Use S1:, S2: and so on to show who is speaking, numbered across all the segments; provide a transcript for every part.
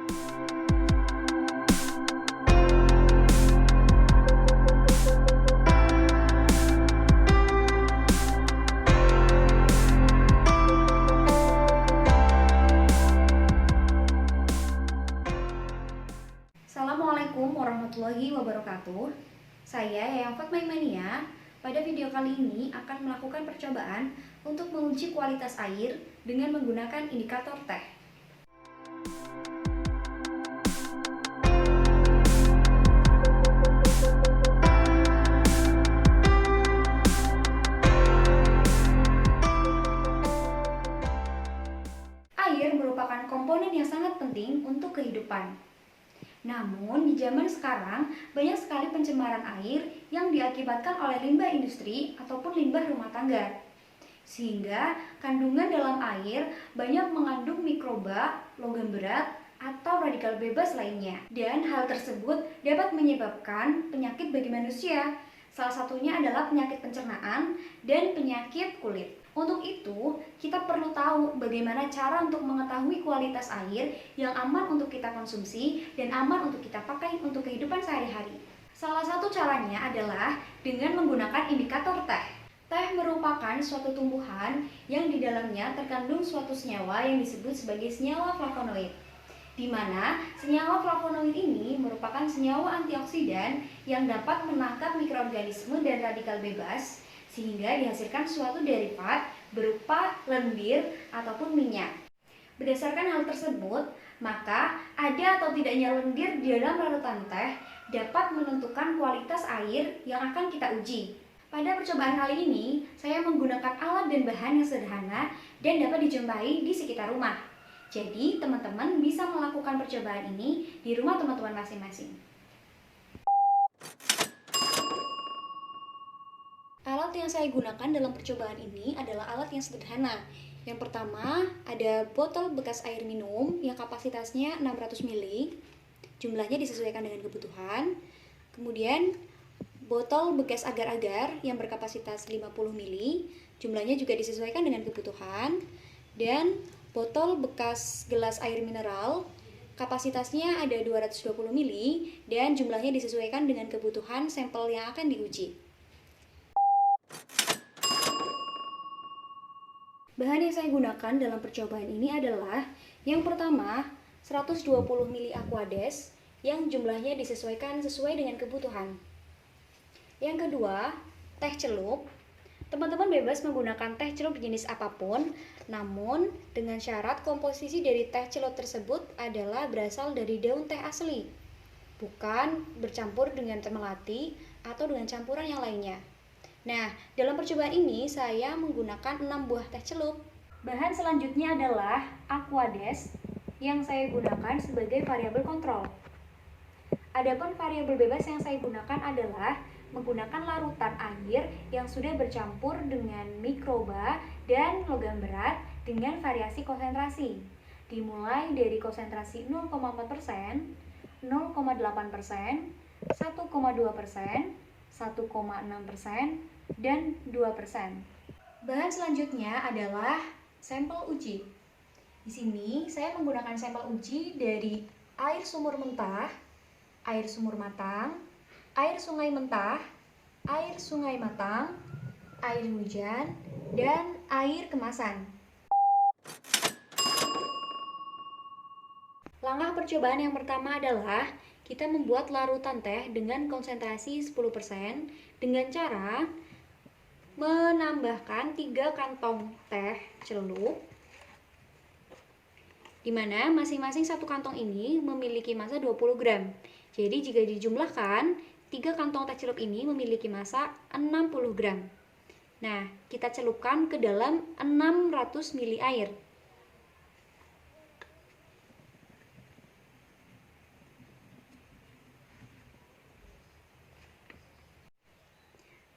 S1: Assalamualaikum warahmatullahi wabarakatuh. Saya Yayang Fatmaimania. Pada video kali ini akan melakukan percobaan untuk menguji kualitas air dengan menggunakan indikator teh. Air merupakan komponen yang sangat penting untuk kehidupan. Namun, di zaman sekarang, banyak sekali pencemaran air yang diakibatkan oleh limbah industri ataupun limbah rumah tangga. Sehingga kandungan dalam air banyak mengandung mikroba, logam berat, atau radikal bebas lainnya. Dan hal tersebut dapat menyebabkan penyakit bagi manusia. Salah satunya adalah penyakit pencernaan dan penyakit kulit. Untuk itu, kita perlu tahu bagaimana cara untuk mengetahui kualitas air yang aman untuk kita konsumsi dan aman untuk kita pakai untuk kehidupan sehari-hari. Salah satu caranya adalah dengan menggunakan indikator teh. Teh merupakan suatu tumbuhan yang di dalamnya terkandung suatu senyawa yang disebut sebagai senyawa flavonoid. Di mana senyawa flavonoid ini merupakan senyawa antioksidan yang dapat menangkap mikroorganisme dan radikal bebas sehingga dihasilkan suatu derivat berupa lendir ataupun minyak. Berdasarkan hal tersebut, maka ada atau tidaknya lendir di dalam larutan teh dapat menentukan kualitas air yang akan kita uji. Pada percobaan kali ini, saya menggunakan alat dan bahan yang sederhana dan dapat dijumpai di sekitar rumah. Jadi, teman-teman bisa melakukan percobaan ini di rumah teman-teman masing-masing. Alat yang saya gunakan dalam percobaan ini adalah alat yang sederhana. Yang pertama, ada botol bekas air minum yang kapasitasnya 600 ml. Jumlahnya disesuaikan dengan kebutuhan. Kemudian, botol bekas agar-agar yang berkapasitas 50 ml. Jumlahnya juga disesuaikan dengan kebutuhan. Dan botol bekas gelas air mineral, kapasitasnya ada 220 ml dan jumlahnya disesuaikan dengan kebutuhan sampel yang akan diuji. Bahan yang saya gunakan dalam percobaan ini adalah yang pertama 120 ml Aquades yang jumlahnya disesuaikan sesuai dengan kebutuhan. Yang kedua, teh celup. Teman-teman bebas menggunakan teh celup jenis apapun, namun dengan syarat komposisi dari teh celup tersebut adalah berasal dari daun teh asli, bukan bercampur dengan teh melati atau dengan campuran yang lainnya. Nah, dalam percobaan ini saya menggunakan 6 buah teh celup. Bahan selanjutnya adalah Aquades yang saya gunakan sebagai variabel kontrol. Adapun variabel bebas yang saya gunakan adalah menggunakan larutan air yang sudah bercampur dengan mikroba dan logam berat dengan variasi konsentrasi. Dimulai dari konsentrasi 0,4%, 0,8%, 1,2%, 1,6%, dan 2%. Bahan selanjutnya adalah sampel uji. Di sini saya menggunakan sampel uji dari air sumur mentah, air sumur matang, air sungai mentah, air sungai matang, air hujan, dan air kemasan. Langkah percobaan yang pertama adalah kita membuat larutan teh dengan konsentrasi 10% dengan cara menambahkan 3 kantong teh celup, di mana masing-masing satu kantong ini memiliki massa 20 gram. Jadi jika dijumlahkan, 3 kantong teh celup ini memiliki massa 60 gram. Nah, kita celupkan ke dalam 600 ml air.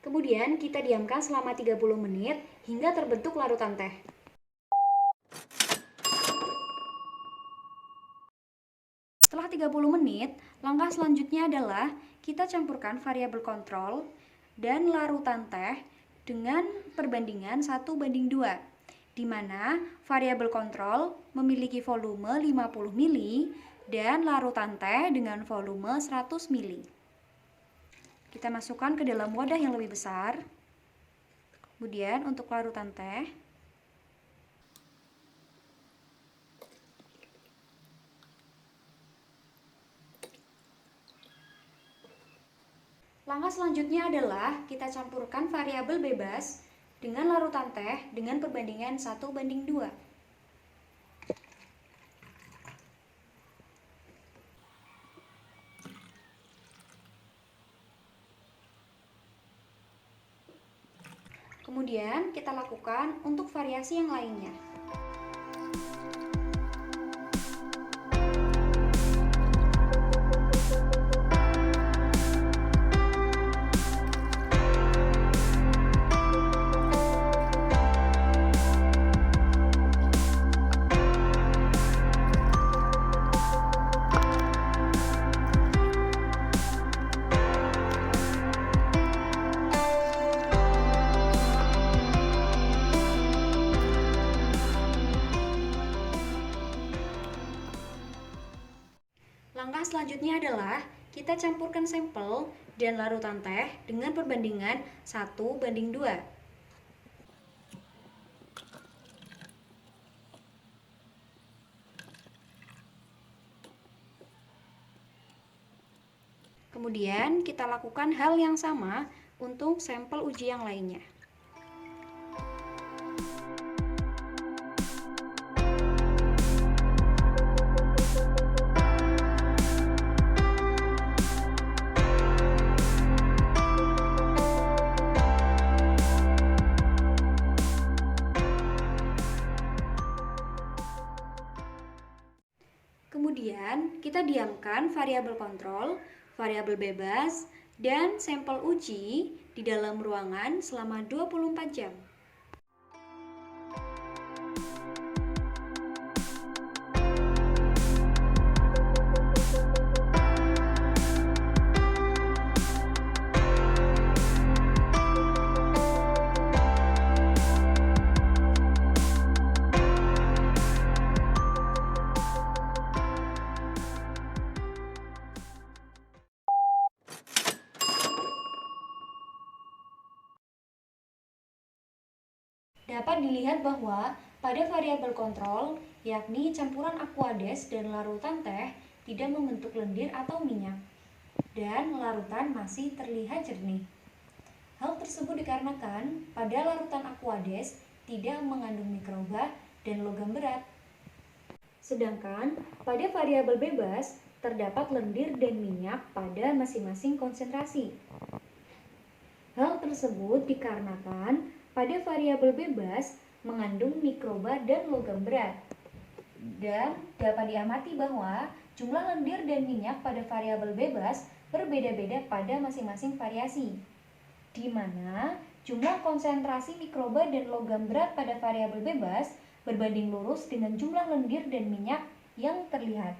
S1: Kemudian kita diamkan selama 30 menit hingga terbentuk larutan teh. Setelah 30 menit, langkah selanjutnya adalah kita campurkan variabel kontrol dan larutan teh dengan perbandingan 1:2, di mana variabel kontrol memiliki volume 50 ml dan larutan teh dengan volume 100 ml. Kita masukkan ke dalam wadah yang lebih besar. Kemudian untuk larutan teh, langkah selanjutnya adalah kita campurkan variabel bebas dengan larutan teh dengan perbandingan 1:2. Kemudian kita lakukan untuk variasi yang lainnya. Langkah selanjutnya adalah kita campurkan sampel dan larutan teh dengan perbandingan 1:2. Kemudian kita lakukan hal yang sama untuk sampel uji yang lainnya. Kemudian kita diamkan variabel kontrol, variabel bebas, dan sampel uji di dalam ruangan selama 24 jam. Dapat dilihat bahwa pada variabel kontrol, yakni campuran aquades dan larutan teh, tidak membentuk lendir atau minyak, dan larutan masih terlihat jernih. Hal tersebut dikarenakan pada larutan aquades tidak mengandung mikroba dan logam berat. Sedangkan pada variabel bebas terdapat lendir dan minyak pada masing-masing konsentrasi. Hal tersebut dikarenakan pada variabel bebas mengandung mikroba dan logam berat. Dan dapat diamati bahwa jumlah lendir dan minyak pada variabel bebas berbeda-beda pada masing-masing variasi, di mana jumlah konsentrasi mikroba dan logam berat pada variabel bebas berbanding lurus dengan jumlah lendir dan minyak yang terlihat.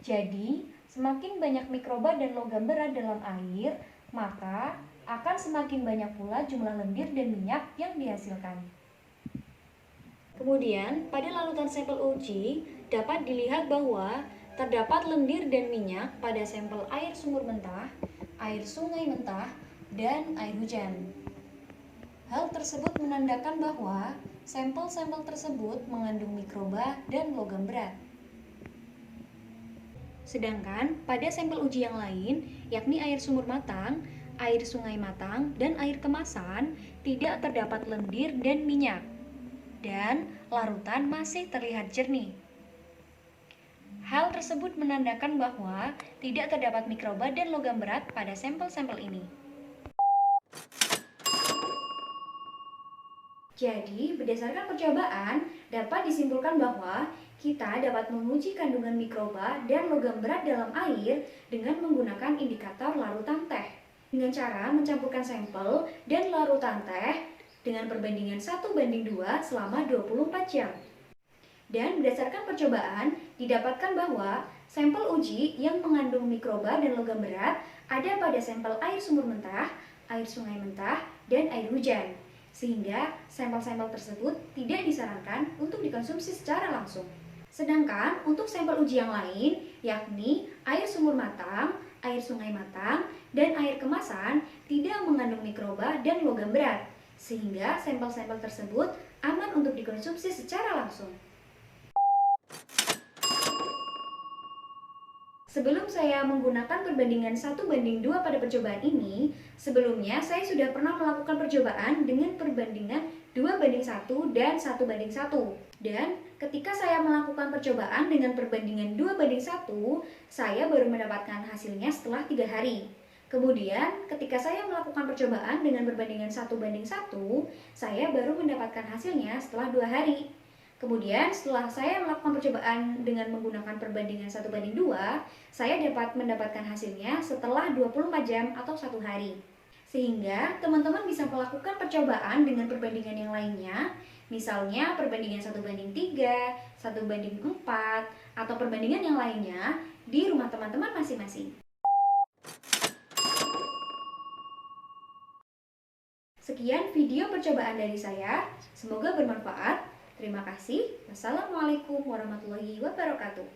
S1: Jadi, semakin banyak mikroba dan logam berat dalam air, maka akan semakin banyak pula jumlah lendir dan minyak yang dihasilkan. Kemudian, pada larutan sampel uji dapat dilihat bahwa terdapat lendir dan minyak pada sampel air sumur mentah, air sungai mentah, dan air hujan. Hal tersebut menandakan bahwa sampel-sampel tersebut mengandung mikroba dan logam berat. Sedangkan pada sampel uji yang lain, yakni air sumur matang, air sungai matang, dan air kemasan, tidak terdapat lendir dan minyak, dan larutan masih terlihat jernih. Hal tersebut menandakan bahwa tidak terdapat mikroba dan logam berat pada sampel-sampel ini. Jadi, berdasarkan percobaan, dapat disimpulkan bahwa kita dapat menguji kandungan mikroba dan logam berat dalam air dengan menggunakan indikator larutan teh, dengan cara mencampurkan sampel dan larutan teh dengan perbandingan 1:2 selama 24 jam. Dan berdasarkan percobaan, didapatkan bahwa sampel uji yang mengandung mikroba dan logam berat ada pada sampel air sumur mentah, air sungai mentah, dan air hujan. Sehingga sampel-sampel tersebut tidak disarankan untuk dikonsumsi secara langsung. Sedangkan untuk sampel uji yang lain, yakni air sumur matang, air sungai matang, dan air kemasan, tidak mengandung mikroba dan logam berat, sehingga sampel-sampel tersebut aman untuk dikonsumsi secara langsung. Sebelum saya menggunakan perbandingan 1:2 pada percobaan ini, sebelumnya saya sudah pernah melakukan percobaan dengan perbandingan 2:1 dan 1:1. Dan ketika saya melakukan percobaan dengan perbandingan 2:1, saya baru mendapatkan hasilnya setelah 3 hari. Kemudian, ketika saya melakukan percobaan dengan perbandingan 1:1, saya baru mendapatkan hasilnya setelah 2 hari. Kemudian setelah saya melakukan percobaan dengan menggunakan perbandingan 1:2, saya dapat mendapatkan hasilnya setelah 24 jam atau 1 hari. Sehingga teman-teman bisa melakukan percobaan dengan perbandingan yang lainnya, misalnya perbandingan 1:3, 1:4, atau perbandingan yang lainnya di rumah teman-teman masing-masing. Sekian video percobaan dari saya, semoga bermanfaat. Terima kasih. Wassalamualaikum warahmatullahi wabarakatuh.